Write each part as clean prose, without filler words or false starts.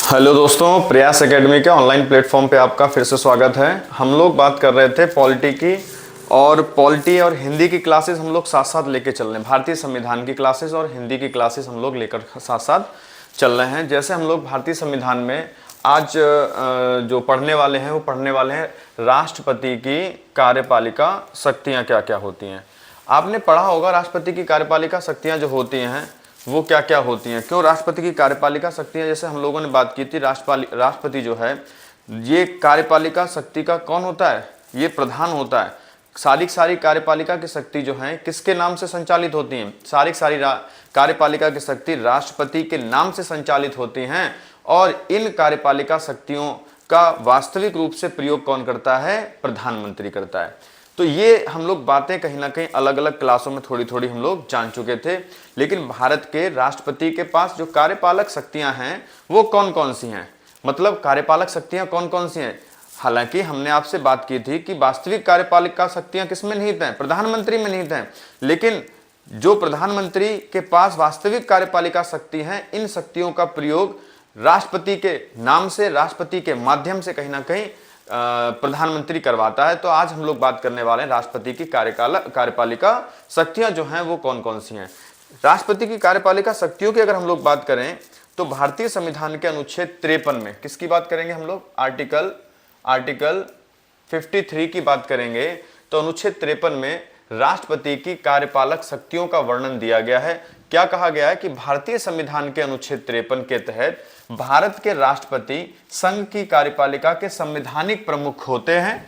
Hello दोस्तों, प्रयास academy के ऑनलाइन प्लेटफॉर्म पे आपका फिर से स्वागत है। हम लोग बात कर रहे थे पॉलिटी की, और पॉलिटी और हिंदी की क्लासेस हम लोग साथ साथ लेके चल रहे हैं। भारतीय संविधान की क्लासेस और हिंदी की क्लासेस हम लोग लेकर साथ साथ चल रहे हैं। जैसे हम लोग भारतीय संविधान में आज जो पढ़ने वाले हैं वो पढ़ने वाले हैं राष्ट्रपति की कार्यपालिका शक्तियाँ क्या क्या होती हैं। आपने पढ़ा होगा राष्ट्रपति की कार्यपालिका शक्तियाँ जो होती हैं वो क्या क्या होती हैं, क्यों राष्ट्रपति की कार्यपालिका शक्तियाँ। जैसे हम लोगों ने बात की थी, राष्ट्रपति जो है ये कार्यपालिका शक्ति का कौन होता है, ये प्रधान होता है। सारी कार्यपालिका की शक्ति जो है किसके नाम से संचालित होती हैं, सारी कार्यपालिका की शक्ति राष्ट्रपति के नाम से संचालित होती हैं। और इन कार्यपालिका शक्तियों का वास्तविक रूप से प्रयोग कौन करता है, प्रधानमंत्री करता है। तो ये हम लोग बातें कहीं ना कहीं अलग अलग क्लासों में थोड़ी थोड़ी हम लोग जान चुके थे। लेकिन भारत के राष्ट्रपति के पास जो कार्यपालक शक्तियां हैं वो कौन कौन सी हैं, मतलब कार्यपालक शक्तियां कौन कौन सी हैं। हालांकि हमने आपसे बात की थी कि वास्तविक कार्यपालिका शक्तियां किसमें निहित हैं, प्रधानमंत्री में निहित हैं। लेकिन जो प्रधानमंत्री के पास वास्तविक कार्यपालिका शक्ति हैं, इन शक्तियों का प्रयोग राष्ट्रपति के नाम से, राष्ट्रपति के माध्यम से कहीं ना कहीं प्रधानमंत्री करवाता है। तो आज हम लोग बात करने वाले हैं राष्ट्रपति की कार्यपालिका शक्तियां जो हैं वो कौन कौन सी हैं। राष्ट्रपति की कार्यपालिका शक्तियों की अगर हम लोग बात करें तो भारतीय संविधान के अनुच्छेद 53 में किसकी बात करेंगे हम लोग, आर्टिकल 53 की बात करेंगे। तो अनुच्छेद 53 में राष्ट्रपति की कार्यपालक शक्तियों का वर्णन दिया गया है। क्या कहा गया है कि भारतीय संविधान के अनुच्छेद 53 के तहत भारत के राष्ट्रपति संघ की कार्यपालिका के संवैधानिक प्रमुख होते हैं।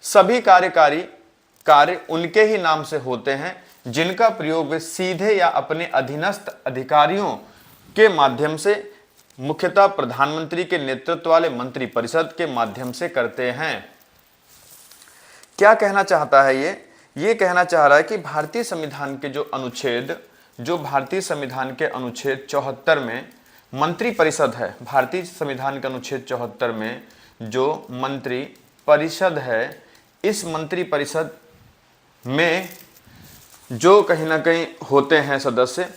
सभी कार्यकारी कार्य उनके ही नाम से होते हैं, जिनका प्रयोग वे सीधे या अपने अधीनस्थ अधिकारियों के माध्यम से, मुख्यतः प्रधानमंत्री के नेतृत्व वाले मंत्रिपरिषद के माध्यम से करते हैं। क्या कहना चाहता है ये कहना चाह रहा है कि भारतीय संविधान के भारतीय संविधान के अनुच्छेद 74 में मंत्री परिषद है, भारतीय संविधान के अनुच्छेद 74 में जो मंत्री परिषद है, इस मंत्री परिषद में जो कहीं ना कहीं होते हैं सदस्य,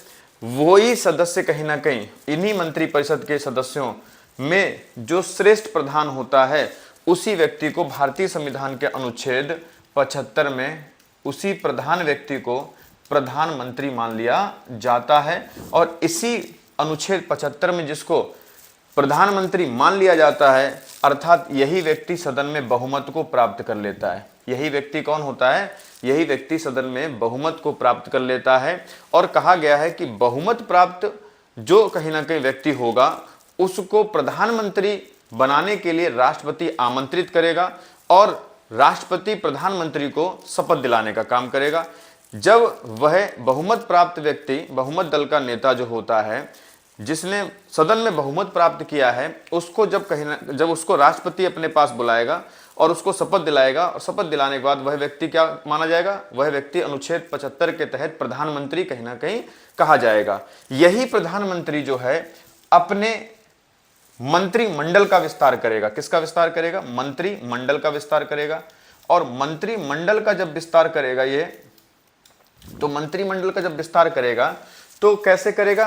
वही सदस्य कहीं ना कहीं इन्हीं मंत्री परिषद के सदस्यों में जो श्रेष्ठ प्रधान होता है, उसी व्यक्ति को भारतीय संविधान के अनुच्छेद 75 में उसी प्रधान व्यक्ति को प्रधानमंत्री मान लिया जाता है। और इसी अनुच्छेद 75 में जिसको प्रधानमंत्री मान लिया जाता है, अर्थात यही व्यक्ति सदन में बहुमत को प्राप्त कर लेता है। यही व्यक्ति कौन होता है, यही व्यक्ति सदन में बहुमत को प्राप्त कर लेता है। और कहा गया है कि बहुमत प्राप्त जो कहीं ना कहीं व्यक्ति होगा उसको प्रधानमंत्री बनाने के लिए राष्ट्रपति आमंत्रित करेगा और राष्ट्रपति प्रधानमंत्री को शपथ दिलाने का काम करेगा। जब वह बहुमत प्राप्त व्यक्ति, बहुमत दल का नेता जो होता है, जिसने सदन में बहुमत प्राप्त किया है, उसको जब उसको राष्ट्रपति अपने पास बुलाएगा और उसको शपथ दिलाएगा, और शपथ दिलाने के बाद वह व्यक्ति क्या माना जाएगा, वह व्यक्ति अनुच्छेद 75 के तहत प्रधानमंत्री कहीं ना कहीं कहा जाएगा। यही प्रधानमंत्री जो है अपने मंत्रिमंडल का विस्तार करेगा। किसका विस्तार करेगा, मंत्रिमंडल का विस्तार करेगा। और मंत्रिमंडल का जब विस्तार करेगा मंत्रिमंडल का जब विस्तार करेगा तो कैसे करेगा,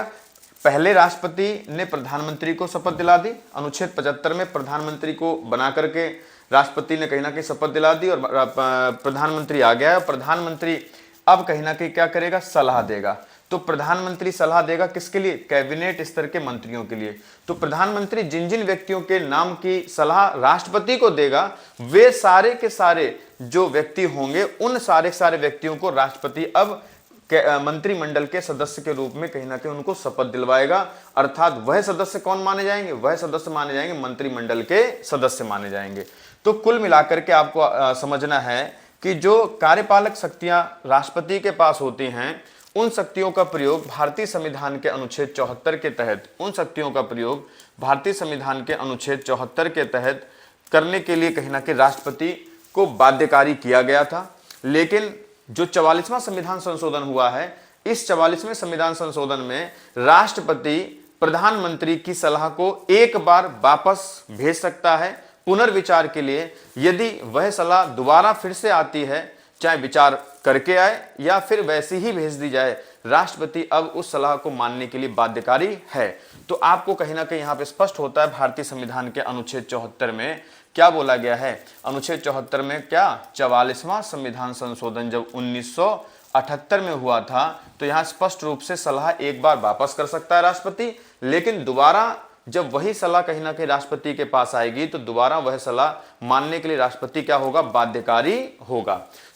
पहले राष्ट्रपति ने प्रधानमंत्री को शपथ दिला दी, अनुच्छेद 75 में प्रधानमंत्री को बना करके राष्ट्रपति ने कहीं ना कहीं शपथ दिला दी और प्रधानमंत्री आ गया है। प्रधानमंत्री अब कहीं ना कहीं क्या करेगा, सलाह देगा। तो प्रधानमंत्री सलाह देगा किसके लिए, कैबिनेट स्तर के मंत्रियों के लिए। तो प्रधानमंत्री जिन जिन व्यक्तियों के नाम की सलाह राष्ट्रपति को देगा, वे सारे के सारे जो व्यक्ति होंगे, उन सारे सारे व्यक्तियों को राष्ट्रपति अब मंत्रिमंडल के सदस्य के रूप में कहीं ना कहीं उनको शपथ दिलवाएगा। अर्थात वह सदस्य कौन माने जाएंगे, वह सदस्य माने जाएंगे मंत्रिमंडल के सदस्य माने जाएंगे। तो कुल मिलाकर के आपको समझना है कि जो कार्यपालक शक्तियां राष्ट्रपति के पास होती हैं, उन शक्तियों का प्रयोग भारतीय संविधान के अनुच्छेद 74 के तहत, उन शक्तियों का प्रयोग भारतीय संविधान के अनुच्छेद 74 के तहत करने के लिए कहीं ना कहीं राष्ट्रपति को बाध्यकारी किया गया था। लेकिन जो 44वां संविधान संशोधन हुआ है, इस 44वें संविधान संशोधन में राष्ट्रपति प्रधानमंत्री की सलाह को एक बार वापस भेज सकता है पुनर्विचार के लिए। यदि वह सलाह दोबारा फिर से आती है, चाहे विचार करके आए या फिर वैसी ही भेज दी जाए, राष्ट्रपति अब उस सलाह को मानने के लिए बाध्यकारी है। तो आपको कहीं ना कहीं यहाँ पे स्पष्ट होता है भारतीय संविधान के अनुच्छेद 74 में क्या बोला गया है। अनुच्छेद 74 में क्या, 44वां संविधान संशोधन जब 1978 में हुआ था तो यहाँ स्पष्ट रूप से सलाह एक बार वापस कर सकता है राष्ट्रपति, लेकिन दोबारा जब वही सलाह कहीं ना कहीं राष्ट्रपति के पास आएगी तो दोबारा वह सलाह मानने के लिए राष्ट्रपति क्या होगा, बाध्यकारी होगा।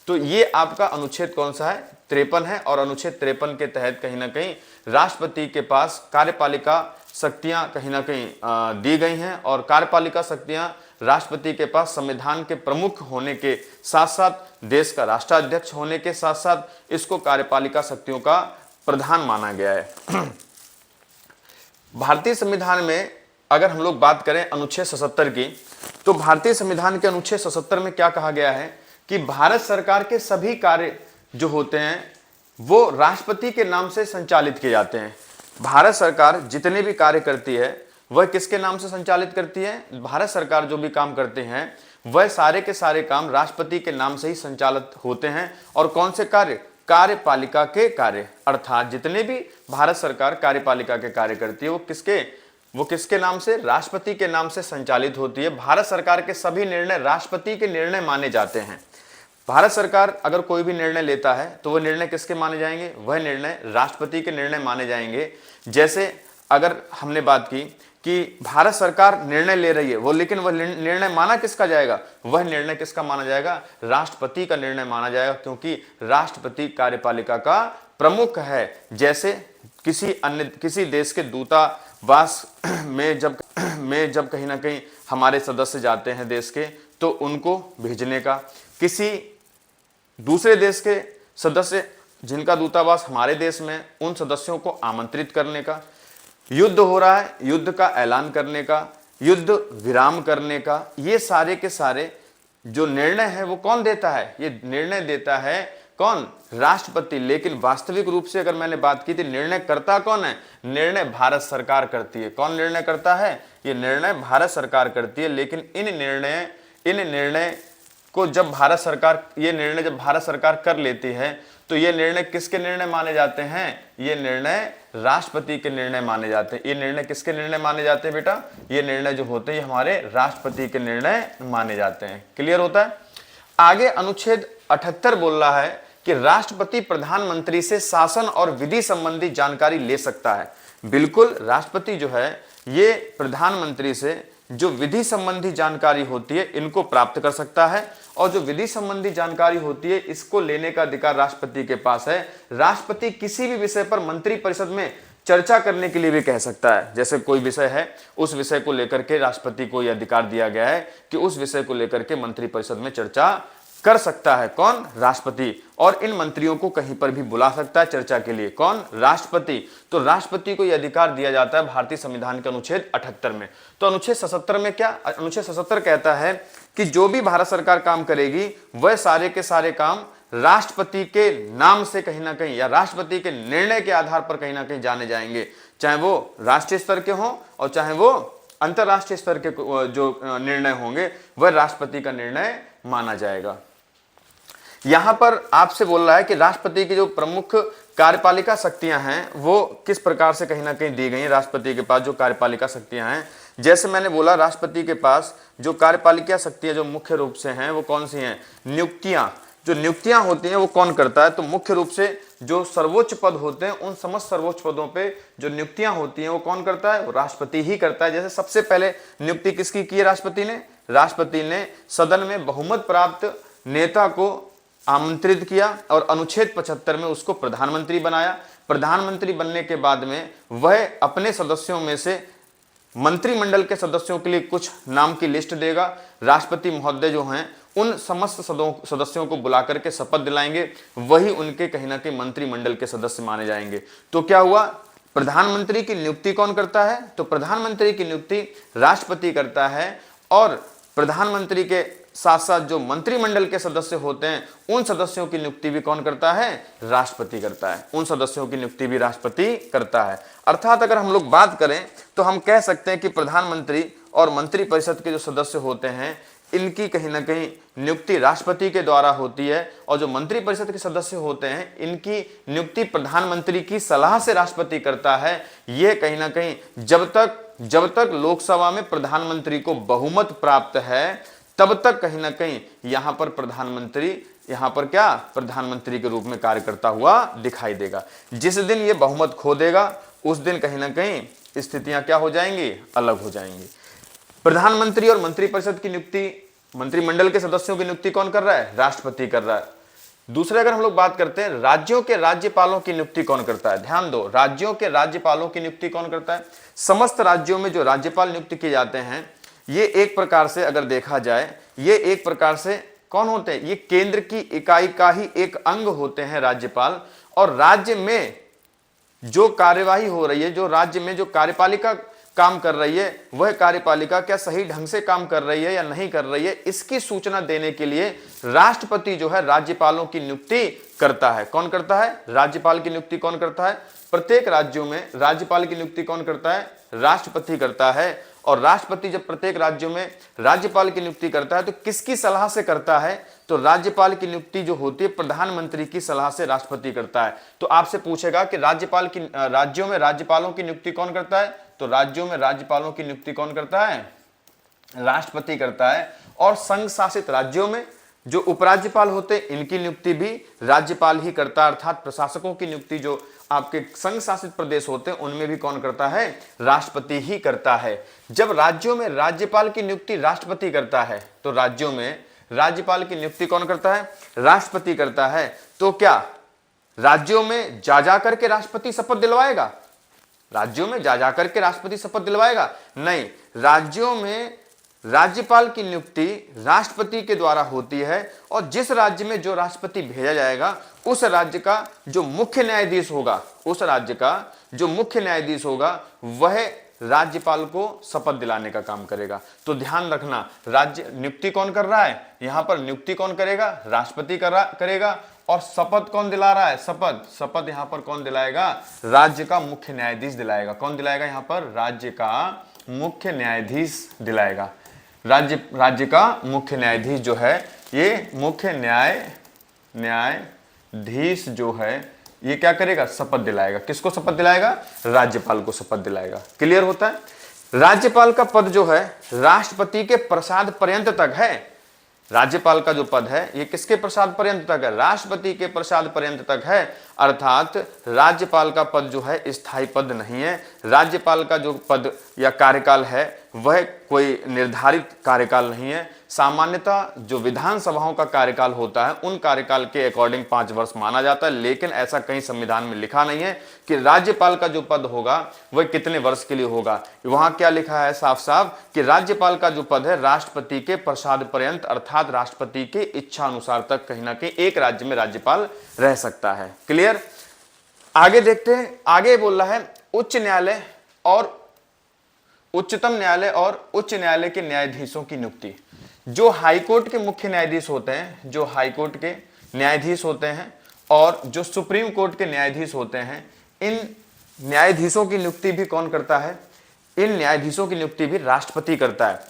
तो ये आपका अनुच्छेद कौन सा है, 53 है। और अनुच्छेद 53 के तहत कहीं ना कहीं राष्ट्रपति के पास कार्यपालिका शक्तियां कहीं ना कहीं दी गई हैं, और कार्यपालिका शक्तियां राष्ट्रपति के पास संविधान के प्रमुख होने के साथ साथ देश का राष्ट्राध्यक्ष होने के साथ साथ इसको कार्यपालिका शक्तियों का प्रधान माना गया है। भारतीय संविधान में अगर हम लोग बात करें अनुच्छेद 77 की, तो भारतीय संविधान के अनुच्छेद 77 में क्या कहा गया है कि भारत सरकार के सभी कार्य जो होते हैं वो राष्ट्रपति के नाम से संचालित किए जाते हैं। भारत सरकार जितने भी कार्य करती है वह किसके नाम से संचालित करती है, भारत सरकार जो भी काम करते हैं वह सारे के सारे काम राष्ट्रपति के नाम से ही संचालित होते हैं। और कौन से कार्य, कार्यपालिका के कार्य, अर्थात जितने भी भारत सरकार कार्यपालिका के कार्य करती है वो किसके नाम से, राष्ट्रपति के नाम से संचालित होती है। भारत सरकार के सभी निर्णय राष्ट्रपति के निर्णय माने जाते हैं। भारत सरकार अगर कोई भी निर्णय लेता है तो वह निर्णय किसके माने जाएंगे, वह निर्णय राष्ट्रपति के निर्णय माने जाएंगे। जैसे अगर हमने बात की कि भारत सरकार निर्णय ले रही है वो, लेकिन वह निर्णय माना किसका जाएगा, वह निर्णय किसका माना जाएगा, राष्ट्रपति का निर्णय माना जाएगा, क्योंकि राष्ट्रपति कार्यपालिका का प्रमुख है। जैसे किसी देश के दूतावास में जब कहीं ना कहीं हमारे सदस्य जाते हैं देश के, तो उनको भेजने का, किसी दूसरे देश के सदस्य जिनका दूतावास हमारे देश में, उन सदस्यों को आमंत्रित करने का, युद्ध हो रहा है युद्ध का ऐलान करने का, युद्ध विराम करने का, ये सारे के सारे जो निर्णय है वो कौन देता है, ये निर्णय देता है कौन, राष्ट्रपति। लेकिन वास्तविक रूप से अगर मैंने बात की थी निर्णय करता कौन है, निर्णय भारत सरकार करती है। कौन निर्णय करता है, ये निर्णय भारत सरकार करती है। लेकिन इन निर्णय को जब भारत सरकार कर लेती है तो ये निर्णय किसके निर्णय माने जाते हैं, ये निर्णय राष्ट्रपति के निर्णय माने जाते हैं। ये निर्णय किसके निर्णय माने जाते हैं बेटा, ये निर्णय जो होते हैं हमारे राष्ट्रपति के निर्णय माने जाते हैं। क्लियर होता है। आगे अनुच्छेद 78 बोल रहा है कि राष्ट्रपति प्रधानमंत्री से शासन और विधि संबंधी जानकारी ले सकता है। बिल्कुल, राष्ट्रपति जो है ये प्रधानमंत्री से जो विधि संबंधी जानकारी होती है इनको प्राप्त कर सकता है, और जो विधि संबंधी जानकारी होती है इसको लेने का अधिकार राष्ट्रपति के पास है। राष्ट्रपति किसी भी विषय पर मंत्री परिषद में चर्चा करने के लिए भी कह सकता है। जैसे कोई विषय है, उस विषय को लेकर के राष्ट्रपति को यह अधिकार दिया गया है कि उस विषय को लेकर के मंत्री परिषद में चर्चा कर सकता है। कौन, राष्ट्रपति। और इन मंत्रियों को कहीं पर भी बुला सकता है चर्चा के लिए। कौन, राष्ट्रपति। तो राष्ट्रपति को यह अधिकार दिया जाता है भारतीय संविधान के अनुच्छेद 78 में। तो अनुच्छेद 77 में क्या, अनुच्छेद 77 कहता है कि जो भी भारत सरकार काम करेगी वह सारे के सारे काम राष्ट्रपति के नाम से कहीं ना कहीं या राष्ट्रपति के निर्णय के आधार पर कहीं ना कहीं जाने जाएंगे, चाहे वो राष्ट्रीय स्तर के हों और चाहे वो अंतर्राष्ट्रीय स्तर के जो निर्णय होंगे वह राष्ट्रपति का निर्णय माना जाएगा। यहां पर आपसे बोल रहा है कि राष्ट्रपति की जो प्रमुख कार्यपालिका शक्तियां हैं वो किस प्रकार से कहीं ना कहीं दी गई हैं। राष्ट्रपति के पास जो कार्यपालिका शक्तियां हैं, जैसे मैंने बोला राष्ट्रपति के पास जो कार्यपालिका शक्तियां जो मुख्य रूप से हैं वो कौन सी हैं, नियुक्तियां। जो नियुक्तियां होती हैं वो कौन करता है, तो मुख्य रूप से जो सर्वोच्च पद होते हैं उन समस्त सर्वोच्च पदों पे जो नियुक्तियां होती हैं वो कौन करता है, वो राष्ट्रपति ही करता है। जैसे सबसे पहले नियुक्ति किसकी की है राष्ट्रपति ने सदन में बहुमत प्राप्त नेता को आमंत्रित किया और अनुच्छेद 75 में उसको प्रधानमंत्री बनाया। प्रधानमंत्री बनने के बाद में वह अपने सदस्यों में से मंत्रिमंडल के सदस्यों के लिए कुछ नाम की लिस्ट देगा। राष्ट्रपति महोदय जो हैं उन समस्त सदस्यों को बुलाकर के शपथ दिलाएंगे, वही उनके कहीं ना कहीं मंत्रिमंडल के सदस्य माने जाएंगे। तो क्या हुआ, प्रधानमंत्री की नियुक्ति कौन करता है, तो प्रधानमंत्री की नियुक्ति राष्ट्रपति करता है। और प्रधानमंत्री के साथ साथ जो मंत्रिमंडल के सदस्य होते हैं उन सदस्यों की नियुक्ति भी कौन करता है, राष्ट्रपति करता है। उन सदस्यों की नियुक्ति भी राष्ट्रपति करता है। अर्थात अगर हम लोग बात करें तो हम कह सकते हैं कि प्रधानमंत्री और मंत्रिपरिषद के जो सदस्य होते हैं इनकी कहीं ना कहीं नियुक्ति राष्ट्रपति के द्वारा होती है, और जो मंत्रिपरिषद के सदस्य होते हैं इनकी नियुक्ति प्रधानमंत्री की सलाह से राष्ट्रपति करता है। यह कहीं ना कहीं जब तक लोकसभा में प्रधानमंत्री को बहुमत प्राप्त है तब तक कहीं ना कहीं यहां पर प्रधानमंत्री के रूप में कार्य करता हुआ दिखाई देगा। जिस दिन ये बहुमत खो देगा उस दिन कहीं ना कहीं स्थितियां क्या हो जाएंगी, अलग हो जाएंगी। प्रधानमंत्री और मंत्रिपरिषद की नियुक्ति, मंत्रिमंडल के सदस्यों की नियुक्ति कौन कर रहा है, राष्ट्रपति कर रहा है। दूसरे अगर हम लोग बात करते हैं राज्यों के राज्यपालों की नियुक्ति कौन करता है, ध्यान दो, राज्यों के राज्यपालों की नियुक्ति कौन करता है। समस्त राज्यों में जो राज्यपाल नियुक्त किए जाते हैं ये एक प्रकार से अगर देखा जाए ये एक प्रकार से कौन होते हैं, ये केंद्र की इकाई का ही एक अंग होते हैं राज्यपाल। और राज्य में जो कार्यवाही हो रही है, जो राज्य में जो कार्यपालिका काम कर रही है, वह कार्यपालिका क्या सही ढंग से काम कर रही है या नहीं कर रही है, इसकी सूचना देने के लिए राष्ट्रपति जो है राज्यपालों की नियुक्ति करता है। कौन करता है, राज्यपाल की नियुक्ति कौन करता है। प्रत्येक राज्यों में राज्यपाल की नियुक्ति कौन करता है, राष्ट्रपति करता है। और राष्ट्रपति जब प्रत्येक राज्यों में राज्यपाल की नियुक्ति करता है तो किसकी सलाह से करता है, तो राज्यपाल की नियुक्ति जो होती है प्रधानमंत्री की सलाह से राष्ट्रपति करता है। तो आपसे पूछेगा कि राज्यों में राज्यपालों की नियुक्ति कौन करता है, तो राज्यों में राज्यपालों की नियुक्ति कौन करता है, राष्ट्रपति करता है। और संघ शासित राज्यों में जो उपराज्यपाल होते हैं इनकी नियुक्ति भी राज्यपाल ही करता है, अर्थात प्रशासकों की नियुक्ति जो आपके संघ शासित प्रदेश होते हैं उनमें भी कौन करता है, राष्ट्रपति ही करता है। जब राज्यों में राज्यपाल की नियुक्ति राष्ट्रपति करता है तो राज्यों में राज्यपाल की नियुक्ति कौन करता है, राष्ट्रपति करता है। तो क्या राज्यों में जा करके राष्ट्रपति शपथ दिलवाएगा, राज्यों में जा करके राष्ट्रपति शपथ दिलवाएगा, नहीं, राज्यों में राज्यपाल की नियुक्ति राष्ट्रपति के द्वारा होती है। और जिस राज्य में जो राष्ट्रपति भेजा जाएगा उस राज्य का जो मुख्य न्यायाधीश होगा वह राज्यपाल को शपथ दिलाने का काम करेगा। तो ध्यान रखना, राज्य नियुक्ति कौन कर रहा है, यहां पर नियुक्ति कौन करेगा, राष्ट्रपति करेगा। और शपथ कौन दिला रहा है, शपथ यहां पर कौन दिलाएगा, राज्य का मुख्य न्यायाधीश दिलाएगा। कौन दिलाएगा, यहां पर राज्य का मुख्य न्यायाधीश दिलाएगा। राज्य का मुख्य न्यायाधीश जो है, ये मुख्य न्यायाधीश जो है ये क्या करेगा, शपथ दिलाएगा। किसको शपथ दिलाएगा, राज्यपाल को शपथ दिलाएगा। क्लियर होता है। राज्यपाल का पद जो है राष्ट्रपति के प्रसाद पर्यंत तक है। राज्यपाल का जो पद है ये किसके प्रसाद पर्यंत तक है, राष्ट्रपति के प्रसाद पर्यंत तक है। अर्थात राज्यपाल का पद जो है स्थायी पद नहीं है। राज्यपाल का जो पद या कार्यकाल है वह कोई निर्धारित कार्यकाल नहीं है। सामान्यतः जो विधानसभाओं का कार्यकाल होता है उन कार्यकाल के अकॉर्डिंग 5 वर्ष माना जाता है, लेकिन ऐसा कहीं संविधान में लिखा नहीं है कि राज्यपाल का जो पद होगा वह कितने वर्ष के लिए होगा। वहां क्या लिखा है साफ साफ कि राज्यपाल का जो पद है राष्ट्रपति के प्रसाद पर्यंत, अर्थात राष्ट्रपति के इच्छा अनुसार तक कहीं ना कहीं एक राज्य में राज्यपाल रह सकता है। क्लियर। आगे देखते हैं, आगे बोल रहा है उच्च न्यायालय और उच्चतम न्यायालय और उच्च न्यायालय के न्यायाधीशों की नियुक्ति। जो हाईकोर्ट के मुख्य न्यायाधीश होते हैं, जो हाईकोर्ट के न्यायाधीश होते हैं और जो सुप्रीम कोर्ट के न्यायाधीश होते हैं, इन न्यायाधीशों की नियुक्ति भी कौन करता है, इन न्यायाधीशों की नियुक्ति भी राष्ट्रपति करता है।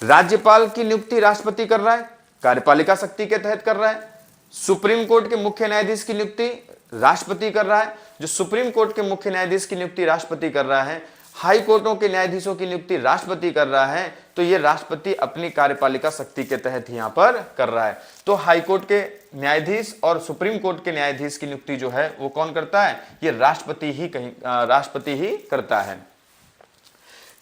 राज्यपाल की नियुक्ति राष्ट्रपति कर रहा है, कार्यपालिका शक्ति के तहत कर रहा है। सुप्रीम कोर्ट के मुख्य न्यायाधीश की नियुक्ति राष्ट्रपति कर रहा है। जो सुप्रीम कोर्ट के मुख्य न्यायाधीश की नियुक्ति राष्ट्रपति कर रहा है, हाई कोर्टों के न्यायाधीशों की नियुक्ति राष्ट्रपति कर रहा है, तो ये राष्ट्रपति अपनी कार्यपालिका शक्ति के तहत यहां पर कर रहा है। तो हाई कोर्ट के न्यायाधीश और सुप्रीम कोर्ट के न्यायाधीश की नियुक्ति जो है वो कौन करता है, ये राष्ट्रपति ही करता है।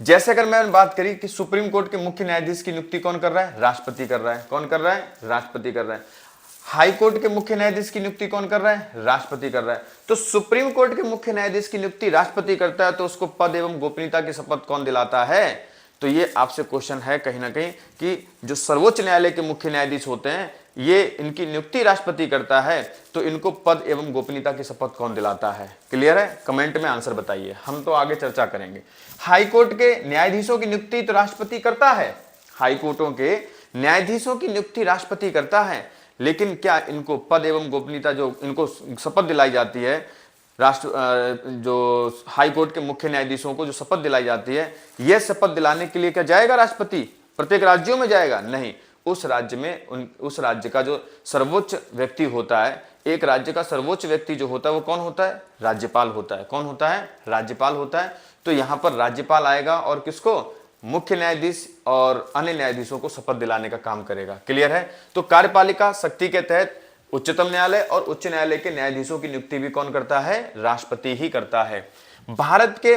जैसे अगर मैं बात करी कि सुप्रीम कोर्ट के मुख्य न्यायाधीश की नियुक्ति कौन कर रहा है, राष्ट्रपति कर रहा है। कौन कर रहा है, राष्ट्रपति कर रहा है। हाई कोर्ट के मुख्य न्यायाधीश की नियुक्ति कौन कर रहा है, राष्ट्रपति कर रहा है। तो सुप्रीम कोर्ट के मुख्य न्यायाधीश की नियुक्ति राष्ट्रपति करता है, तो उसको पद एवं गोपनीयता की शपथ कौन दिलाता है। तो ये आपसे क्वेश्चन है कहीं ना कहीं कि जो सर्वोच्च न्यायालय के मुख्य न्यायाधीश होते हैं ये इनकी नियुक्ति राष्ट्रपति करता है, तो इनको पद एवं गोपनीयता की शपथ कौन दिलाता है। क्लियर है, कमेंट में आंसर बताइए, हम तो आगे चर्चा करेंगे। हाई कोर्ट के न्यायाधीशों की नियुक्ति तो राष्ट्रपति करता है, हाई कोर्टों के न्यायाधीशों की नियुक्ति राष्ट्रपति करता है, लेकिन क्या इनको पद एवं गोपनीयता जो इनको शपथ दिलाई जाती है, जो हाई कोर्ट के मुख्य न्यायाधीशों को जो शपथ दिलाई जाती है, यह शपथ दिलाने के लिए क्या जाएगा राष्ट्रपति, प्रत्येक राज्यों में जाएगा नहीं, उस राज्य में उस राज्य का जो सर्वोच्च व्यक्ति होता है, एक राज्य का सर्वोच्च व्यक्ति जो होता है वो कौन होता है? राज्यपाल होता है। कौन होता है? राज्यपाल होता है। तो यहां पर राज्यपाल आएगा और किसको? मुख्य न्यायाधीश और अन्य न्यायाधीशों को शपथ दिलाने का काम करेगा। क्लियर है? तो कार्यपालिका शक्ति के तहत उच्चतम न्यायालय और उच्च न्यायालय के न्यायाधीशों की नियुक्ति भी कौन करता है? राष्ट्रपति ही करता है। भारत के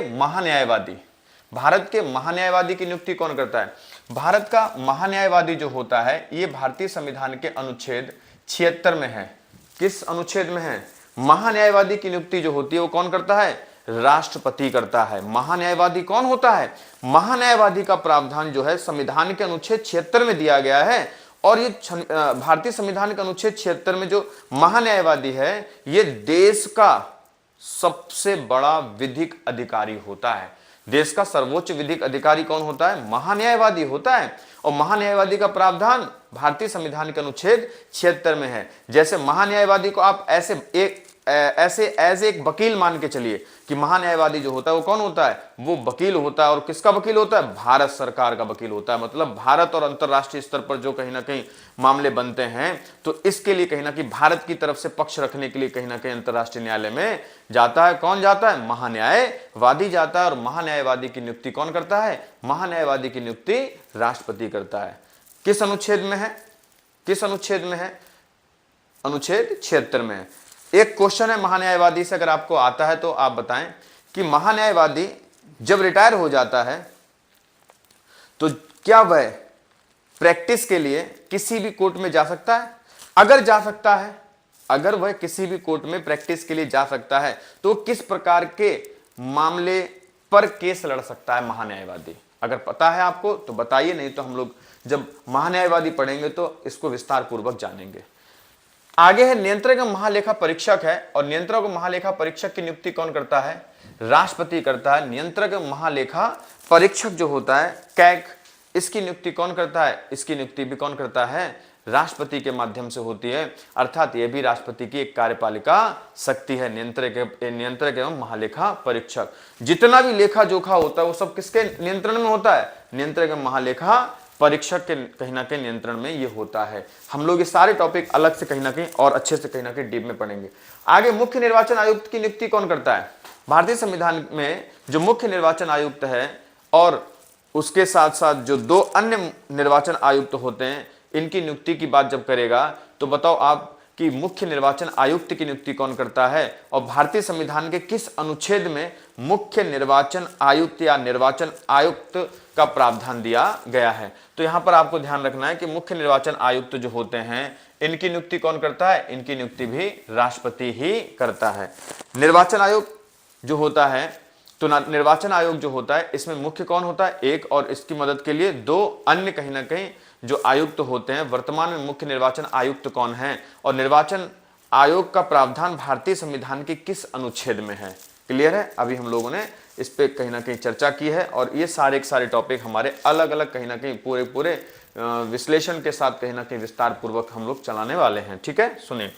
महान्यायवादी की नियुक्ति कौन करता है? भारत का महान्यायवादी जो होता है ये भारतीय संविधान के अनुच्छेद 76 में है। किस अनुच्छेद में है? महान्यायवादी की नियुक्ति जो होती है वो कौन करता है? राष्ट्रपति करता है। महान्यायवादी कौन होता है? महान्यायवादी का प्रावधान जो है संविधान के अनुच्छेद 76 में दिया गया है, और ये भारतीय संविधान के अनुच्छेद 76 में जो महान्यायवादी है ये देश का सबसे बड़ा विधिक अधिकारी होता है। देश का सर्वोच्च विधिक अधिकारी कौन होता है? महान्यायवादी होता है। और महान्यायवादी का प्रावधान भारतीय संविधान के अनुच्छेद 76 में है। जैसे महान्यायवादी को आप ऐसे एज एक वकील मान के चलिए कि महान्यायवादी जो होता है वो कौन होता है? वो वकील होता है। और किसका वकील होता है? भारत सरकार का वकील होता है। मतलब भारत और अंतरराष्ट्रीय स्तर पर जो कहीं ना कहीं मामले बनते हैं तो इसके लिए कहीं ना कहीं भारत की तरफ से पक्ष रखने के लिए कहीं ना कहीं अंतरराष्ट्रीय न्यायालय में जाता है। कौन जाता है? महान्यायवादी जाता है। और महान्यायवादी की नियुक्ति कौन करता है? महान्यायवादी की नियुक्ति राष्ट्रपति करता है। किस अनुच्छेद में है? किस अनुच्छेद में है? अनुच्छेद 76 में है। एक क्वेश्चन है महान्यायवादी से, अगर आपको आता है तो आप बताएं कि महान्यायवादी जब रिटायर हो जाता है तो क्या वह प्रैक्टिस के लिए किसी भी कोर्ट में जा सकता है? अगर जा सकता है, अगर वह किसी भी कोर्ट में प्रैक्टिस के लिए जा सकता है तो किस प्रकार के मामले पर केस लड़ सकता है महान्यायवादी? अगर पता है आपको तो बताइए, नहीं तो हम लोग जब महान्यायवादी पढ़ेंगे तो इसको विस्तार पूर्वक जानेंगे। आगे है नियंत्रक महालेखा परीक्षक है, और नियंत्रक महालेखा परीक्षक की नियुक्ति कौन करता है? राष्ट्रपति करता है। नियंत्रक महालेखा परीक्षक जो होता है कैग, इसकी नियुक्ति कौन करता है? इसकी नियुक्ति भी कौन करता है? राष्ट्रपति के माध्यम से होती है। अर्थात यह भी राष्ट्रपति की एक कार्यपालिका शक्ति है, नियंत्रक एवं महालेखा परीक्षक। जितना भी लेखा जोखा होता है वो सब किसके नियंत्रण में होता है? नियंत्रक एवं महालेखा परीक्षक के कहीं ना कहीं नियंत्रण में ये होता है। हम लोग ये सारे टॉपिक अलग से कहीं ना कहीं और अच्छे से कहीं ना कहीं डीप में पढ़ेंगे। आगे मुख्य निर्वाचन आयुक्त की नियुक्ति कौन करता है? भारतीय संविधान में जो मुख्य निर्वाचन आयुक्त है और उसके साथ साथ जो दो अन्य निर्वाचन आयुक्त होते हैं, इनकी नियुक्ति की बात जब करेगा तो बताओ आप कि मुख्य निर्वाचन आयुक्त की नियुक्ति कौन करता है? और भारतीय संविधान के किस अनुच्छेद में मुख्य निर्वाचन आयुक्त या निर्वाचन आयुक्त का प्रावधान दिया गया है? तो यहां पर आपको ध्यान रखना है कि मुख्य निर्वाचन आयुक्त जो होते हैं इनकी नियुक्ति कौन करता है? इनकी नियुक्ति भी राष्ट्रपति ही करता है। निर्वाचन आयोग जो होता है, तो निर्वाचन आयोग जो होता है इसमें मुख्य कौन होता है? एक, और इसकी मदद के लिए दो अन्य कहीं ना कहीं जो आयुक्त होते हैं। वर्तमान में मुख्य निर्वाचन आयुक्त कौन है और निर्वाचन आयोग का प्रावधान भारतीय संविधान के किस अनुच्छेद में है? क्लियर है? अभी हम लोगों ने इस पे कहीं ना कहीं चर्चा की है, और ये सारे के सारे टॉपिक हमारे अलग अलग कहीं ना कहीं पूरे विश्लेषण के साथ कहीं ना कहीं विस्तार पूर्वक हम लोग चलाने वाले हैं। ठीक है, सुनिए।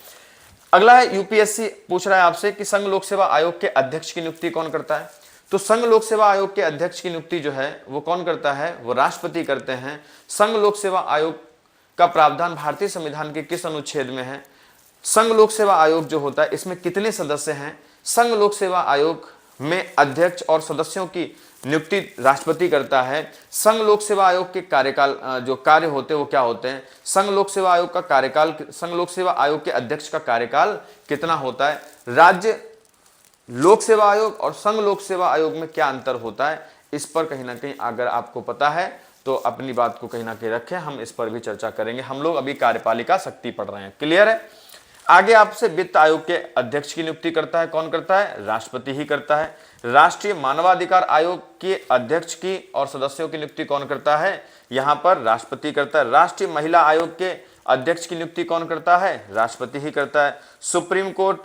अगला है यूपीएससी पूछ रहा है आपसे कि संघ लोक सेवा आयोग के अध्यक्ष की नियुक्ति कौन करता है? तो संघ लोक सेवा आयोग के अध्यक्ष की नियुक्ति जो है वो कौन करता है? वो राष्ट्रपति करते हैं। संघ लोक सेवा आयोग का प्रावधान भारतीय संविधान के किस अनुच्छेद में है? संघ लोक सेवा आयोग जो होता है इसमें कितने सदस्य हैं? संघ लोक सेवा आयोग में अध्यक्ष और सदस्यों की नियुक्ति राष्ट्रपति करता है। संघ लोक सेवा आयोग के कार्यकाल जो कार्य होते हैं वो क्या होते हैं? संघ लोक सेवा आयोग का कार्यकाल, संघ लोक सेवा आयोग के अध्यक्ष का कार्यकाल कितना होता है? राज्य लोक सेवा आयोग और संघ लोक सेवा आयोग में क्या अंतर होता है? इस पर कहीं ना कहीं अगर आपको पता है तो अपनी बात को कहीं ना कहीं रखें, हम इस पर भी चर्चा करेंगे। हम लोग अभी कार्यपालिका शक्ति पढ़ रहे हैं। क्लियर है? आगे आपसे वित्त आयोग के अध्यक्ष की नियुक्ति करता है कौन करता है? राष्ट्रपति ही करता है। राष्ट्रीय मानवाधिकार आयोग के अध्यक्ष की और सदस्यों की नियुक्ति कौन करता है? यहां पर राष्ट्रपति करता है। राष्ट्रीय महिला आयोग के अध्यक्ष की नियुक्ति कौन करता है? राष्ट्रपति ही करता है। Supreme court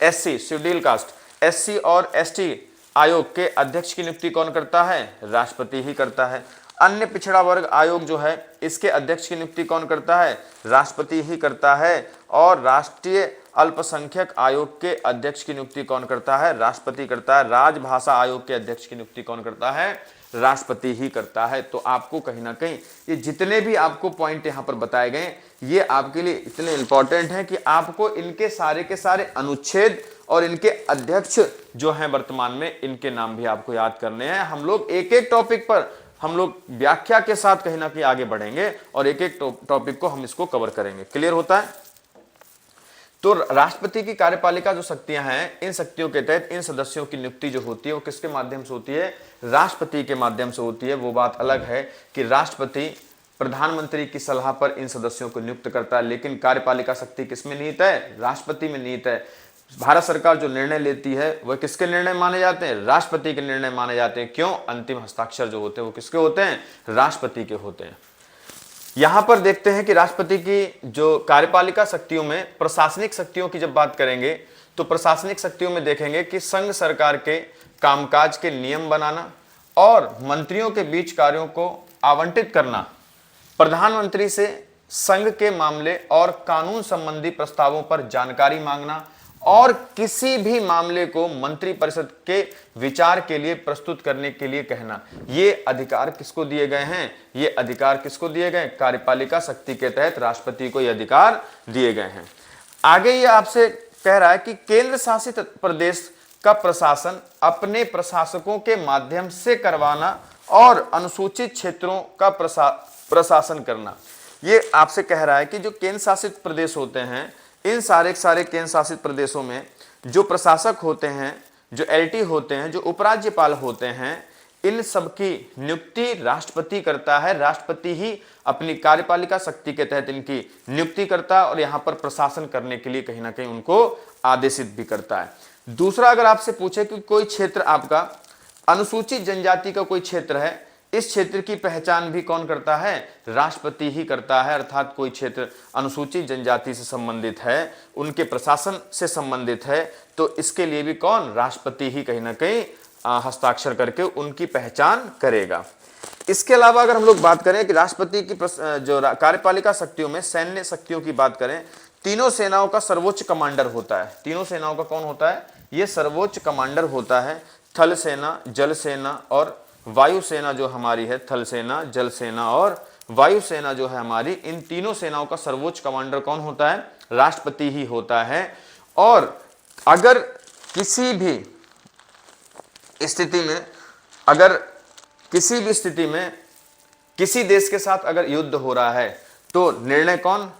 SC schedule caste SC और एसटी आयोग के अध्यक्ष की नियुक्ति कौन करता है? राष्ट्रपति ही करता है। अन्य पिछड़ा वर्ग आयोग जो है इसके अध्यक्ष की नियुक्ति कौन करता है? राष्ट्रपति ही करता है। और राष्ट्रीय अल्पसंख्यक आयोग के अध्यक्ष की नियुक्ति कौन करता है? राष्ट्रपति करता है। राजभाषा आयोग के अध्यक्ष की नियुक्ति कौन करता है? राष्ट्रपति ही करता है। तो आपको कहीं ना कहीं ये जितने भी आपको पॉइंट यहाँ पर बताए गए ये आपके लिए इतने इंपॉर्टेंट हैं कि आपको इनके सारे के सारे अनुच्छेद और इनके अध्यक्ष जो हैं वर्तमान में, इनके नाम भी आपको याद करने हैं। हम लोग एक एक टॉपिक पर हम लोग व्याख्या के साथ कहीं ना कहीं आगे बढ़ेंगे और एक एक टॉपिक को हम इसको कवर करेंगे। क्लियर होता है? तो राष्ट्रपति की कार्यपालिका जो शक्तियां हैं, इन शक्तियों के तहत इन सदस्यों की नियुक्ति जो होती है वो किसके माध्यम से होती है? राष्ट्रपति के माध्यम से होती है। वो बात अलग है कि राष्ट्रपति प्रधानमंत्री की सलाह पर इन सदस्यों को नियुक्त करता है, लेकिन कार्यपालिका शक्ति किसमें निहित है? राष्ट्रपति में निहित है। भारत सरकार जो निर्णय लेती है वह किसके निर्णय माने जाते हैं? राष्ट्रपति के निर्णय माने जाते हैं। क्यों? अंतिम हस्ताक्षर जो होते हैं वो किसके होते हैं? राष्ट्रपति के होते हैं। यहां पर देखते हैं कि राष्ट्रपति की जो कार्यपालिका शक्तियों में प्रशासनिक शक्तियों की जब बात करेंगे तो प्रशासनिक शक्तियों में देखेंगे कि संघ सरकार के कामकाज के नियम बनाना और मंत्रियों के बीच कार्यों को आवंटित करना, प्रधानमंत्री से संघ के मामले और कानून संबंधी प्रस्तावों पर जानकारी मांगना और किसी भी मामले को मंत्रिपरिषद के विचार के लिए प्रस्तुत करने के लिए कहना, ये अधिकार किसको दिए गए हैं? ये अधिकार किसको दिए गए? कार्यपालिका शक्ति के तहत राष्ट्रपति को ये अधिकार दिए गए हैं। आगे ये आपसे कह रहा है कि केंद्र शासित प्रदेश का प्रशासन अपने प्रशासकों के माध्यम से करवाना और अनुसूचित क्षेत्रों का प्रशासन करना। ये आपसे कह रहा है कि जो केंद्र शासित प्रदेश होते हैं, इन सारे केंद्र शासित प्रदेशों में जो प्रशासक होते हैं, जो एलटी होते हैं, जो उपराज्यपाल होते हैं, इन सबकी नियुक्ति राष्ट्रपति करता है। राष्ट्रपति ही अपनी कार्यपालिका शक्ति के तहत इनकी नियुक्ति करता है और यहाँ पर प्रशासन करने के लिए कहीं ना कहीं उनको आदेशित भी करता है। दूसरा, अगर आपसे पूछे कि कोई क्षेत्र आपका अनुसूचित जनजाति का कोई क्षेत्र है, इस क्षेत्र की पहचान भी कौन करता है? राष्ट्रपति ही करता है। अर्थात कोई क्षेत्र अनुसूचित जनजाति से संबंधित है, उनके प्रशासन से संबंधित है, तो इसके लिए भी कौन? राष्ट्रपति ही कहीं ना कहीं हस्ताक्षर करके उनकी पहचान करेगा। इसके अलावा अगर हम लोग बात करें कि राष्ट्रपति की जो कार्यपालिका शक्तियों में सैन्य शक्तियों की बात करें, तीनों सेनाओं का सर्वोच्च कमांडर होता है। तीनों सेनाओं का कौन होता है? ये सर्वोच्च कमांडर होता है। थल सेना, जल सेना और वायु सेना जो हमारी है, थल सेना, जल सेना और वायु सेना जो है हमारी, इन तीनों सेनाओं का सर्वोच्च कमांडर कौन होता है? राष्ट्रपति ही होता है। और अगर किसी भी स्थिति में, अगर किसी भी स्थिति में किसी देश के साथ अगर युद्ध हो रहा है तो निर्णय कौन?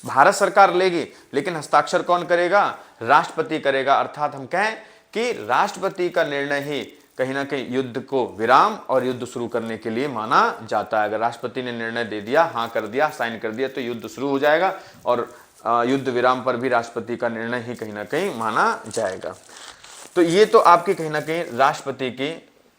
भारत सरकार लेगी, लेकिन हस्ताक्षर कौन करेगा? राष्ट्रपति करेगा। अर्थात हम कहें कि राष्ट्रपति का निर्णय ही कहीं ना कहीं युद्ध को विराम और युद्ध शुरू करने के लिए माना जाता है। अगर राष्ट्रपति ने निर्णय दे दिया, हाँ कर दिया, साइन कर दिया, तो युद्ध शुरू हो जाएगा और युद्ध विराम पर भी राष्ट्रपति का निर्णय ही कहीं ना कहीं माना जाएगा। तो ये तो आपकी कहीं ना कहीं राष्ट्रपति की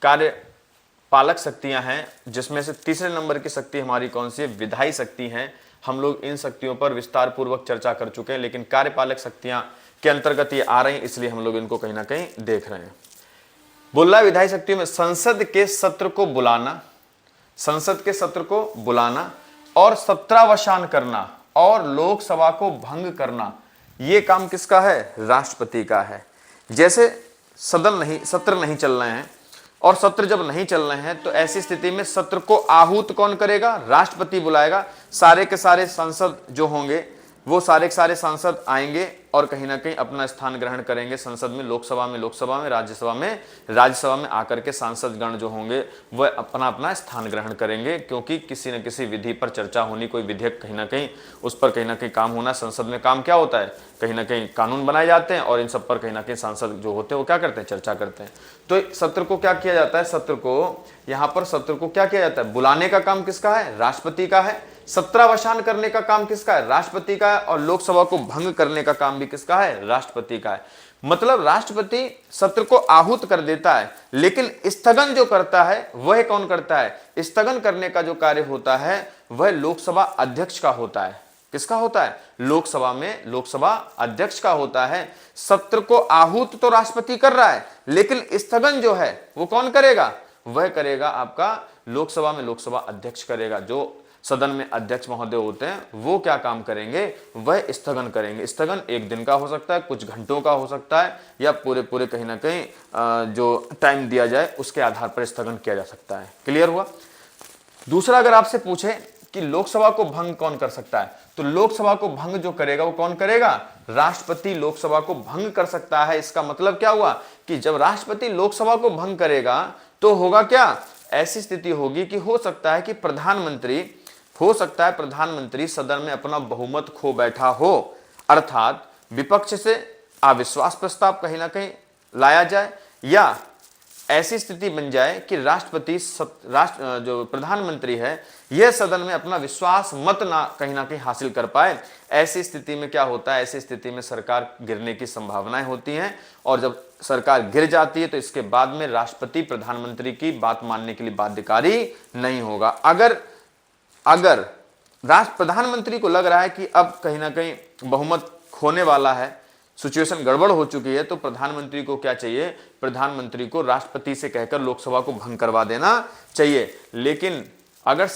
कार्यपालक शक्तियां हैं, जिसमें से तीसरे नंबर की शक्ति हमारी कौन सी है? विधायी शक्ति हैं। हम लोग इन शक्तियों पर विस्तार पूर्वक चर्चा कर चुके हैं, लेकिन कार्यपालक शक्तियां के अंतर्गत ये आ रही हैं, इसलिए हम लोग इनको कहीं ना कहीं देख रहे हैं। बोल रहा है विधायी शक्तियों में संसद के सत्र को बुलाना, संसद के सत्र को बुलाना और सत्रावसान करना और लोकसभा को भंग करना, ये काम किसका है? राष्ट्रपति का है। जैसे सत्र नहीं चल रहे हैं और सत्र जब नहीं चल रहे हैं तो ऐसी स्थिति में सत्र को आहूत कौन करेगा? राष्ट्रपति बुलाएगा। सारे के सारे सांसद जो होंगे वो सारे के सारे सांसद आएंगे और कहीं ना कहीं अपना स्थान ग्रहण करेंगे संसद में, लोकसभा में लोकसभा में, राज्यसभा में आकर के सांसद गण जो होंगे वह अपना अपना स्थान ग्रहण करेंगे, क्योंकि किसी न किसी विधि पर चर्चा होनी, कोई विधेयक कहीं ना कहीं उस पर कहीं ना कहीं काम होना। संसद में काम क्या होता है? कहीं ना कहीं कानून बनाए जाते हैं और इन सब पर कहीं ना कहीं सांसद जो होते हैं वो क्या करते हैं? चर्चा करते हैं। तो सत्र को क्या किया जाता है? सत्र को यहाँ पर सत्र को क्या किया जाता है? बुलाने का काम किसका है? राष्ट्रपति का है। सत्रावसान करने का काम किसका है? राष्ट्रपति का है। और लोकसभा को भंग करने का काम भी किसका है? राष्ट्रपति का है। मतलब राष्ट्रपति सत्र को आहूत कर देता है, लेकिन स्थगन जो करता है वह कौन करता है? स्थगन करने का जो कार्य होता है वह लोकसभा अध्यक्ष का होता है। किसका होता है? लोकसभा में लोकसभा अध्यक्ष का होता है। सत्र को आहूत तो राष्ट्रपति कर रहा है, लेकिन स्थगन जो है वो कौन करेगा? वह करेगा आपका लोकसभा में लोकसभा अध्यक्ष करेगा। जो सदन में अध्यक्ष महोदय होते हैं, वो क्या काम करेंगे, वह स्थगन करेंगे। स्थगन एक दिन का हो सकता है, कुछ घंटों का हो सकता है, या पूरे पूरे कहीं ना कहीं जो टाइम दिया जाए उसके आधार पर स्थगन किया जा सकता है। क्लियर हुआ। दूसरा, अगर आपसे पूछे कि लोकसभा को भंग कौन कर सकता है, तो लोकसभा को भंग जो करेगा वो कौन करेगा, राष्ट्रपति लोकसभा को भंग कर सकता है। इसका मतलब क्या हुआ कि जब राष्ट्रपति लोकसभा को भंग करेगा तो होगा क्या, ऐसी स्थिति होगी कि हो सकता है प्रधानमंत्री सदन में अपना बहुमत खो बैठा हो, अर्थात विपक्ष से अविश्वास प्रस्ताव कहीं ना कहीं लाया जाए, या ऐसी स्थिति बन जाए कि जो प्रधानमंत्री है यह सदन में अपना विश्वास मत कहीं ना कहीं हासिल कर पाए। ऐसी स्थिति में क्या होता है, ऐसी स्थिति में सरकार गिरने की संभावनाएं होती हैं, और जब सरकार गिर जाती है तो इसके बाद में राष्ट्रपति प्रधानमंत्री की बात मानने के लिए बाध्यकारी नहीं होगा। अगर प्रधानमंत्री को लग रहा है कि अब कहीं ना कहीं बहुमत खोने वाला है, सिचुएशन गड़बड़ हो चुकी है, तो प्रधानमंत्री को क्या चाहिए, प्रधानमंत्री को राष्ट्रपति से कहकर लोकसभा को भंग करवा देना चाहिए। लेकिन अगर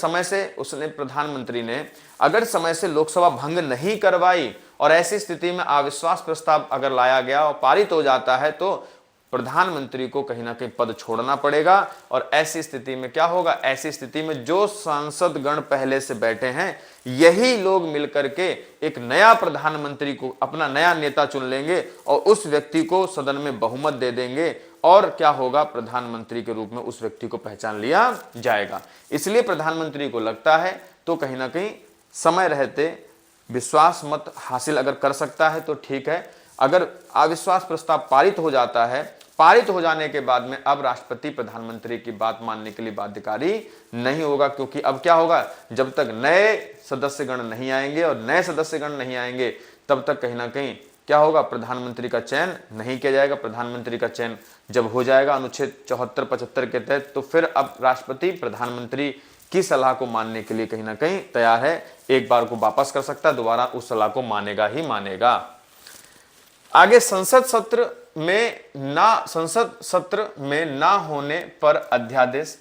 प्रधानमंत्री ने अगर समय से लोकसभा भंग नहीं करवाई और ऐसी स्थिति में अविश्वास प्रस्ताव अगर लाया गया और पारित हो जाता है, तो प्रधानमंत्री को कहीं ना कहीं पद छोड़ना पड़ेगा। और ऐसी स्थिति में क्या होगा, ऐसी स्थिति में जो सांसद गण पहले से बैठे हैं यही लोग मिलकर के एक नया प्रधानमंत्री को, अपना नया नेता चुन लेंगे और उस व्यक्ति को सदन में बहुमत दे देंगे, और क्या होगा, प्रधानमंत्री के रूप में उस व्यक्ति को पहचान लिया जाएगा। इसलिए प्रधानमंत्री को लगता है तो कहीं ना कहीं समय रहते विश्वास मत हासिल अगर कर सकता है तो ठीक है। अगर अविश्वास प्रस्ताव पारित हो जाता है, पारित हो जाने के बाद में अब राष्ट्रपति प्रधानमंत्री की बात मानने के लिए बाध्यकारी नहीं होगा, क्योंकि अब क्या होगा, जब तक नए सदस्यगण नहीं आएंगे और नए सदस्यगण नहीं आएंगे तब तक कहीं ना कहीं क्या होगा, प्रधानमंत्री का चयन नहीं किया जाएगा। प्रधानमंत्री का चयन जब हो जाएगा अनुच्छेद 74-75 के तहत, तो फिर अब राष्ट्रपति प्रधानमंत्री की सलाह को मानने के लिए कहीं ना कहीं तैयार है। एक बार को वापस कर सकता है, दोबारा उस सलाह को मानेगा ही मानेगा। आगे, संसद सत्र में ना होने पर अध्यादेश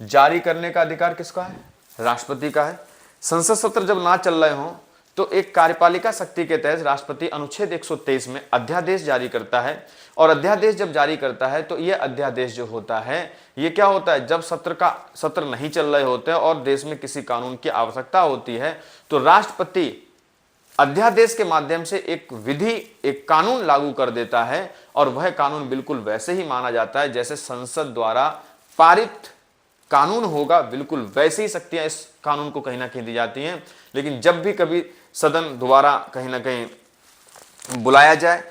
जारी करने का अधिकार किसका है, राष्ट्रपति का है। संसद सत्र जब ना चल रहे हों तो एक कार्यपालिका शक्ति के तहत राष्ट्रपति अनुच्छेद 123 में अध्यादेश जारी करता है, और अध्यादेश जब जारी करता है तो यह अध्यादेश जो होता है ये क्या होता है, जब सत्र नहीं चल रहे होते हैं और देश में किसी कानून की आवश्यकता होती है तो राष्ट्रपति अध्यादेश के माध्यम से एक कानून लागू कर देता है, और वह कानून बिल्कुल वैसे ही माना जाता है जैसे संसद द्वारा पारित कानून होगा, बिल्कुल वैसी ही शक्तियां इस कानून को कहीं ना कहीं दी जाती हैं। लेकिन जब भी कभी सदन दोबारा कहीं ना कहीं बुलाया जाए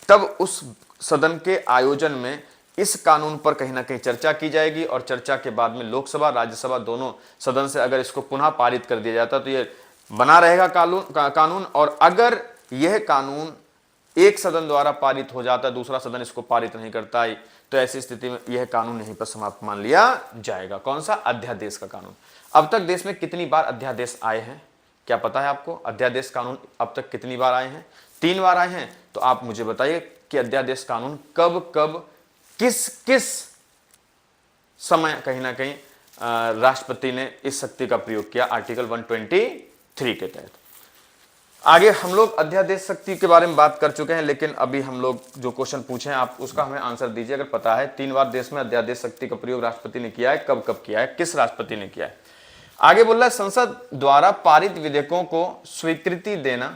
तब उस सदन के आयोजन में इस कानून पर कहीं ना कहीं चर्चा की जाएगी, और चर्चा के बाद में लोकसभा राज्यसभा दोनों सदन से अगर इसको पुनः पारित कर दिया जाता तो ये बना रहेगा कानून। और अगर यह कानून एक सदन द्वारा पारित हो जाता है, दूसरा सदन इसको पारित नहीं करता है, तो ऐसी स्थिति में यह कानून यहीं पर समाप्त मान लिया जाएगा। कौन सा, अध्यादेश का कानून। अब तक देश में कितनी बार अध्यादेश आए हैं, क्या पता है आपको? अध्यादेश कानून अब तक कितनी बार आए हैं? 3 बार आए हैं। तो आप मुझे बताइए कि अध्यादेश कानून कब कब किस समय कहीं ना कहीं राष्ट्रपति ने इस शक्ति का प्रयोग किया, आर्टिकल 123 के तहत। आगे हम लोग अध्यादेश शक्ति के बारे में बात कर चुके हैं, लेकिन अभी हम लोग जो क्वेश्चन पूछे हैं आप उसका हमें आंसर दीजिए। अगर पता है 3 बार देश में अध्यादेश शक्ति का प्रयोग राष्ट्रपति ने किया है, कब कब किया है, किस राष्ट्रपति ने किया है? आगे बोल रहा है, संसद द्वारा पारित विधेयकों को स्वीकृति देना,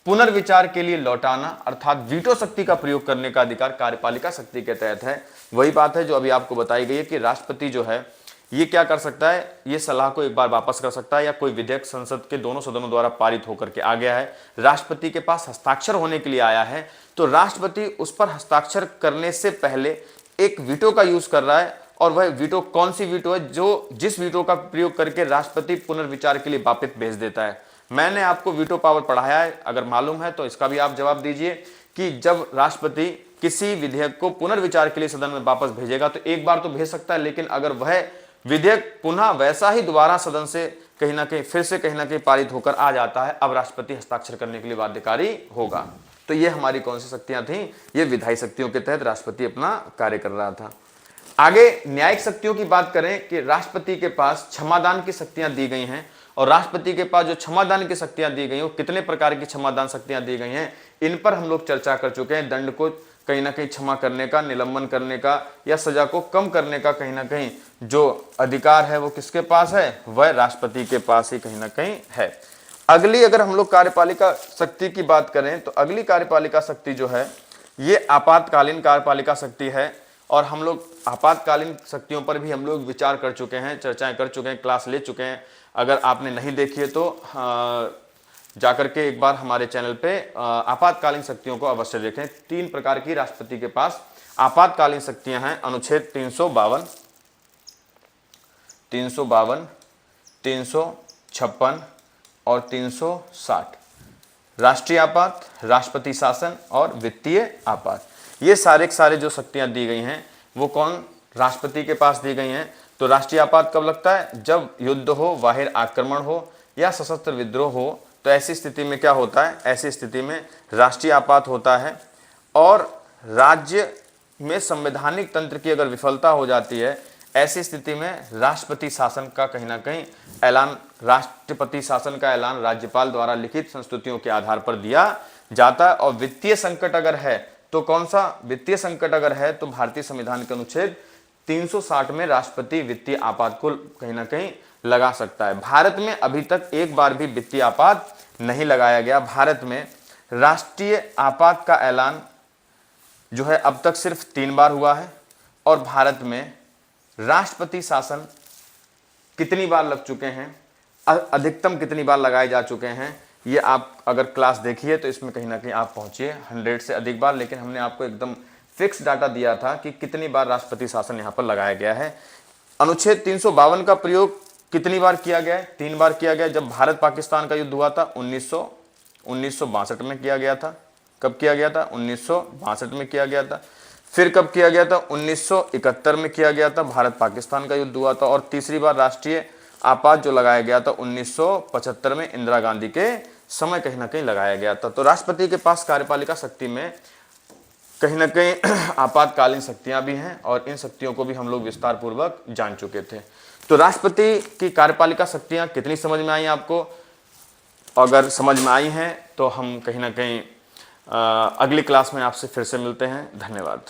पुनर्विचार के लिए लौटाना, अर्थात वीटो शक्ति का प्रयोग करने का अधिकार कार्यपालिका शक्ति के तहत है। वही बात है जो अभी आपको बताई गई है कि राष्ट्रपति जो है ये क्या कर सकता है, ये सलाह को एक बार वापस कर सकता है, या कोई विधेयक संसद के दोनों सदनों द्वारा पारित होकर के आ गया है, राष्ट्रपति के पास हस्ताक्षर होने के लिए आया है, तो राष्ट्रपति उस पर हस्ताक्षर करने से पहले एक वीटो का यूज कर रहा है। और वह वीटो कौन सी वीटो है, जो जिस वीटो का प्रयोग करके राष्ट्रपति पुनर्विचार के लिए वापस भेज देता है। मैंने आपको वीटो पावर पढ़ाया है, अगर मालूम है तो इसका भी आप जवाब दीजिए कि जब राष्ट्रपति किसी विधेयक को पुनर्विचार के लिए सदन में वापस भेजेगा तो एक बार तो भेज सकता है, लेकिन अगर वह विधेयक पुनः वैसा ही दोबारा सदन से कहीं ना कहीं फिर से कहीं ना कहीं पारित होकर आ जाता है, अब राष्ट्रपति हस्ताक्षर करने के लिए बाध्यकारी होगा। तो ये हमारी कौन सी शक्तियां थी, ये विधायी शक्तियों के तहत राष्ट्रपति अपना कार्य कर रहा था। आगे न्यायिक शक्तियों की बात करें कि राष्ट्रपति के पास क्षमादान की शक्तियां दी गई हैं, और राष्ट्रपति के पास जो क्षमादान की शक्तियां दी गई, वो कितने प्रकार की क्षमादान शक्तियां दी गई हैं, इन पर हम लोग चर्चा कर चुके हैं। दंड को कहीं ना कहीं क्षमा करने का, निलंबन करने का या सजा को कम करने का कहीं ना कहीं जो अधिकार है वो किसके पास है, वह राष्ट्रपति के पास ही कहीं ना कहीं है। अगली अगर हम लोग कार्यपालिका शक्ति की बात करें तो अगली कार्यपालिका शक्ति जो है ये आपातकालीन कार्यपालिका शक्ति है। और हम लोग आपातकालीन शक्तियों पर भी हम लोग विचार कर चुके हैं, चर्चाएं कर चुके हैं, क्लास ले चुके हैं। अगर आपने नहीं देखी है तो जाकर के एक बार हमारे चैनल पे आपातकालीन शक्तियों को अवश्य देखें। 3 प्रकार की राष्ट्रपति के पास आपातकालीन शक्तियां हैं। अनुच्छेद 352, 356 और 360, राष्ट्रीय आपात, राष्ट्रपति शासन और वित्तीय आपात। ये सारे जो शक्तियां दी गई हैं वो कौन, राष्ट्रपति के पास दी गई हैं। तो राष्ट्रीय आपात कब लगता है, जब युद्ध हो, बाहर आक्रमण हो या सशस्त्र विद्रोह हो, तो ऐसी स्थिति में क्या होता है, ऐसी स्थिति में राष्ट्रीय आपात होता है। और राज्य में संवैधानिक तंत्र की अगर विफलता हो जाती है, ऐसी स्थिति में राष्ट्रपति शासन का कहीं ना कहीं ऐलान, राष्ट्रपति शासन का ऐलान राज्यपाल द्वारा लिखित संस्तुतियों के आधार पर दिया जाता है। और वित्तीय संकट अगर है तो कौन सा, वित्तीय संकट अगर है तो भारतीय संविधान के अनुच्छेद 360 में राष्ट्रपति वित्तीय आपात को कहीं ना कहीं लगा सकता है। भारत में अभी तक एक बार भी वित्तीय आपात नहीं लगाया गया। भारत में राष्ट्रीय आपात का ऐलान जो है अब तक सिर्फ 3 बार हुआ है। और भारत में राष्ट्रपति शासन कितनी बार लग चुके हैं, अधिकतम कितनी बार लगाए जा चुके हैं, ये आप अगर क्लास देखिए तो इसमें कहीं ना कहीं आप पहुंचिए 100 से अधिक बार। लेकिन हमने आपको एकदम फिक्स डाटा दिया था कि कितनी बार राष्ट्रपति शासन यहाँ पर लगाया गया है। अनुच्छेद 352 का प्रयोग कितनी बार किया गया है, 3 बार किया गया। जब भारत पाकिस्तान का युद्ध हुआ था 1962 में किया गया था। कब किया गया था, 1962 में किया गया था। फिर कब किया गया था, 1971 में किया गया था, भारत पाकिस्तान का युद्ध हुआ था। और तीसरी बार राष्ट्रीय आपात जो लगाया गया था 1975 में इंदिरा गांधी के समय कहीं ना कहीं लगाया गया था। तो राष्ट्रपति के पास कार्यपालिका शक्ति में कहीं ना कहीं आपातकालीन शक्तियां भी हैं और इन शक्तियों को भी हम लोग विस्तार पूर्वक जान चुके थे। तो राष्ट्रपति की कार्यपालिका शक्तियां कितनी समझ में आई आपको, अगर समझ में आई हैं तो हम कहीं ना कहीं अगली क्लास में आपसे फिर से मिलते हैं। धन्यवाद।